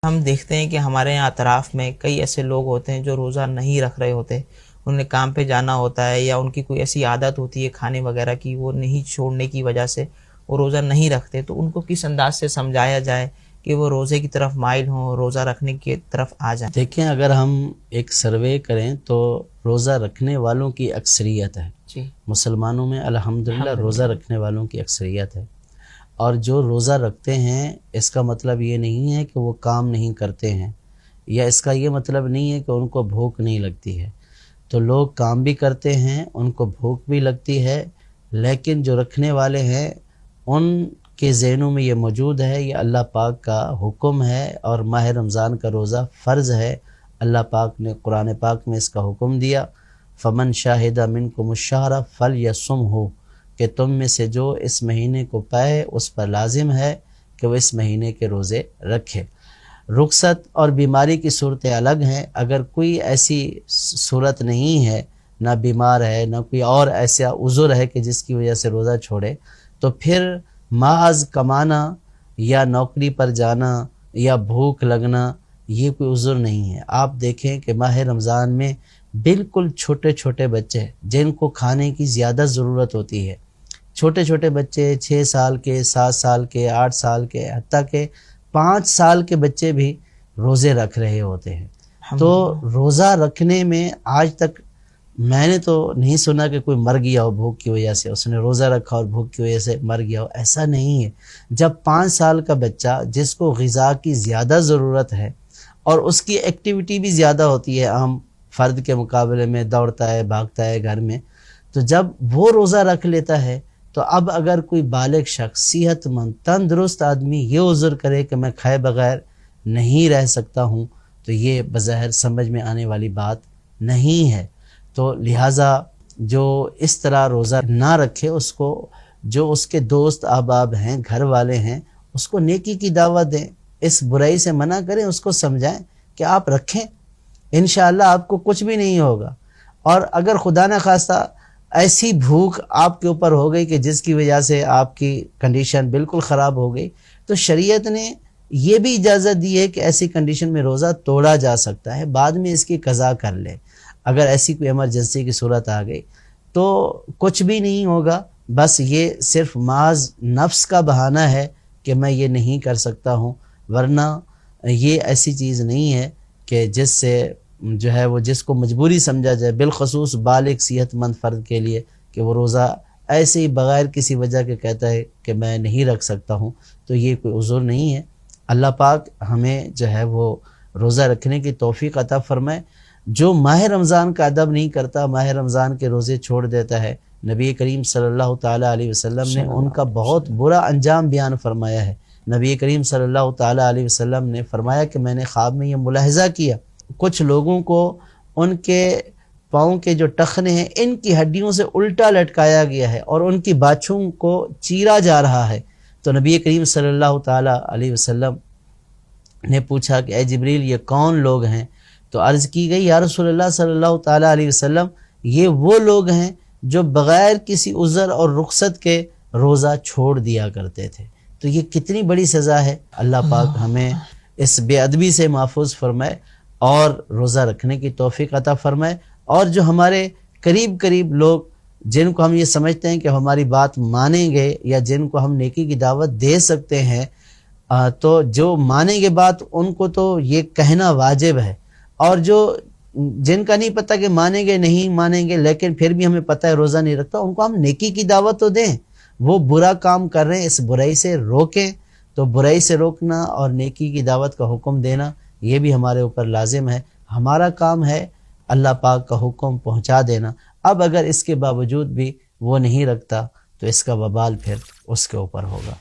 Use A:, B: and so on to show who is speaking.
A: ہم دیکھتے ہیں کہ ہمارے یہاں اطراف میں کئی ایسے لوگ ہوتے ہیں جو روزہ نہیں رکھ رہے ہوتے، انہیں کام پہ جانا ہوتا ہے یا ان کی کوئی ایسی عادت ہوتی ہے کھانے وغیرہ کی، وہ نہیں چھوڑنے کی وجہ سے وہ روزہ نہیں رکھتے، تو ان کو کس انداز سے سمجھایا جائے کہ وہ روزے کی طرف مائل ہوں، روزہ رکھنے کی طرف آ جائیں؟
B: دیکھیں، اگر ہم ایک سروے کریں تو روزہ رکھنے والوں کی اکثریت ہے
A: جی،
B: مسلمانوں میں الحمدللہ روزہ رکھنے والوں کی اکثریت ہے، اور جو روزہ رکھتے ہیں اس کا مطلب یہ نہیں ہے کہ وہ کام نہیں کرتے ہیں، یا اس کا یہ مطلب نہیں ہے کہ ان کو بھوک نہیں لگتی ہے۔ تو لوگ کام بھی کرتے ہیں، ان کو بھوک بھی لگتی ہے، لیکن جو رکھنے والے ہیں ان کے ذہنوں میں یہ موجود ہے، یہ اللہ پاک کا حکم ہے، اور ماہ رمضان کا روزہ فرض ہے۔ اللہ پاک نے قرآن پاک میں اس کا حکم دیا، فمن شاہد منکم الشہر فلیصمہ، کہ تم میں سے جو اس مہینے کو پائے اس پر لازم ہے کہ وہ اس مہینے کے روزے رکھے۔ رخصت اور بیماری کی صورتیں الگ ہیں۔ اگر کوئی ایسی صورت نہیں ہے، نہ بیمار ہے، نہ کوئی اور ایسا عذر ہے کہ جس کی وجہ سے روزہ چھوڑے، تو پھر محض کمانا یا نوکری پر جانا یا بھوک لگنا یہ کوئی عذر نہیں ہے۔ آپ دیکھیں کہ ماہ رمضان میں بالکل چھوٹے چھوٹے بچے جن کو کھانے کی زیادہ ضرورت ہوتی ہے، چھوٹے چھوٹے بچے 6 سال کے، 7 سال کے، 8 سال کے، حتیٰ کہ 5 سال کے بچے بھی روزے رکھ رہے ہوتے ہیں۔ تو روزہ رکھنے میں آج تک میں نے تو نہیں سنا کہ کوئی مر گیا ہو بھوک کی وجہ سے، اس نے روزہ رکھا اور بھوک کی وجہ سے مر گیا ہو، ایسا نہیں ہے۔ جب 5 سال کا بچہ جس کو غذا کی زیادہ ضرورت ہے اور اس کی ایکٹیویٹی بھی زیادہ ہوتی ہے عام فرد کے مقابلے میں، دوڑتا ہے، بھاگتا ہے گھر میں، تو جب وہ روزہ رکھ لیتا ہے تو اب اگر کوئی بالغ شخص، صحت مند، تندرست آدمی یہ عذر کرے کہ میں کھائے بغیر نہیں رہ سکتا ہوں، تو یہ بظاہر سمجھ میں آنے والی بات نہیں ہے۔ تو لہٰذا جو اس طرح روزہ نہ رکھے، اس کو جو اس کے دوست احباب ہیں، گھر والے ہیں، اس کو نیکی کی دعوت دیں، اس برائی سے منع کریں، اس کو سمجھائیں کہ آپ رکھیں، انشاءاللہ آپ کو کچھ بھی نہیں ہوگا۔ اور اگر خدا نہ خواستہ ایسی بھوک آپ کے اوپر ہو گئی کہ جس کی وجہ سے آپ کی کنڈیشن بالکل خراب ہو گئی، تو شریعت نے یہ بھی اجازت دی ہے کہ ایسی کنڈیشن میں روزہ توڑا جا سکتا ہے، بعد میں اس کی قضا کر لے۔ اگر ایسی کوئی ایمرجنسی کی صورت آ گئی تو کچھ بھی نہیں ہوگا، بس یہ صرف محض نفس کا بہانہ ہے کہ میں یہ نہیں کر سکتا ہوں، ورنہ یہ ایسی چیز نہیں ہے کہ جس سے جو ہے وہ جس کو مجبوری سمجھا جائے، بالخصوص بالغ صحت مند فرد کے لیے، کہ وہ روزہ ایسے ہی بغیر کسی وجہ کے کہتا ہے کہ میں نہیں رکھ سکتا ہوں، تو یہ کوئی عذر نہیں ہے۔ اللہ پاک ہمیں جو ہے وہ روزہ رکھنے کی توفیق عطا فرمائے۔ جو ماہ رمضان کا ادب نہیں کرتا، ماہ رمضان کے روزے چھوڑ دیتا ہے، نبی کریم صلی اللہ تعالیٰ علیہ وسلم نے ان کا بہت برا انجام بیان فرمایا ہے۔ نبی کریم صلی اللہ تعالیٰ علیہ وسلم نے فرمایا کہ میں نے خواب میں یہ ملاحظہ کیا، کچھ لوگوں کو ان کے پاؤں کے جو ٹخنے ہیں ان کی ہڈیوں سے الٹا لٹکایا گیا ہے اور ان کی باچھوں کو چیرا جا رہا ہے۔ تو نبی کریم صلی اللہ تعالیٰ علیہ وسلم نے پوچھا کہ اے جبریل، یہ کون لوگ ہیں؟ تو عرض کی گئی، یا رسول اللہ صلی اللہ تعالیٰ علیہ وسلم، یہ وہ لوگ ہیں جو بغیر کسی عذر اور رخصت کے روزہ چھوڑ دیا کرتے تھے۔ تو یہ کتنی بڑی سزا ہے۔ اللہ پاک ہمیں اس بے ادبی سے محفوظ فرمائے اور روزہ رکھنے کی توفیق عطا فرمائے، اور جو ہمارے قریب لوگ جن کو ہم یہ سمجھتے ہیں کہ ہماری بات مانیں گے یا جن کو ہم نیکی کی دعوت دے سکتے ہیں، تو جو مانیں گے بات ان کو تو یہ کہنا واجب ہے، اور جو جن کا نہیں پتہ کہ مانیں گے نہیں مانیں گے لیکن پھر بھی ہمیں پتہ ہے روزہ نہیں رکھتا، ان کو ہم نیکی کی دعوت تو دیں۔ وہ برا کام کر رہے ہیں، اس برائی سے روکیں۔ تو برائی سے روکنا اور نیکی کی دعوت کا حکم دینا یہ بھی ہمارے اوپر لازم ہے۔ ہمارا کام ہے اللہ پاک کا حکم پہنچا دینا۔ اب اگر اس کے باوجود بھی وہ نہیں رکھتا تو اس کا وبال پھر اس کے اوپر ہوگا۔